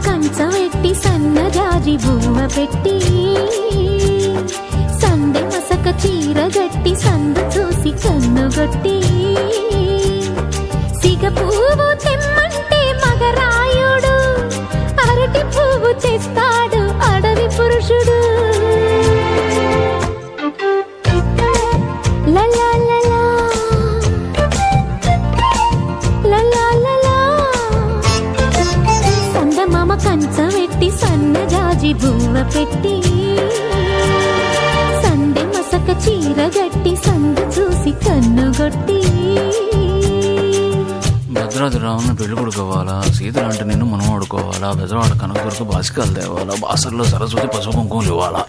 కంచవెట్టి సన్నజాజి బువ్వ పెట్టి సందె మసక చీర గట్టి సందు చూసి కన్నుగొట్టి సిగ పువ్వు తెమ్మంటే మగరాయుడు అరటి పువ్వు తెస్తాడు అడవి పురుషుడు. లలా లలా లలా లలా సందమామ కంచవెట్టి సన్నజాజి బువ్వ పెట్టి సందె మసక చీర గట్టి సందు చూసి కన్నుగొట్టి. భద్రాద్రి రావుని పెళ్లి కొడుకోవాలా, సీతలంటే నేను మనం ఆడుకోవాలా, బెజవాడ కనకదుర్గ బాసికాలు తేవాలా, బాసర్లో సరస్వతి పసుపు కుంకుమలు ఇవ్వాలా.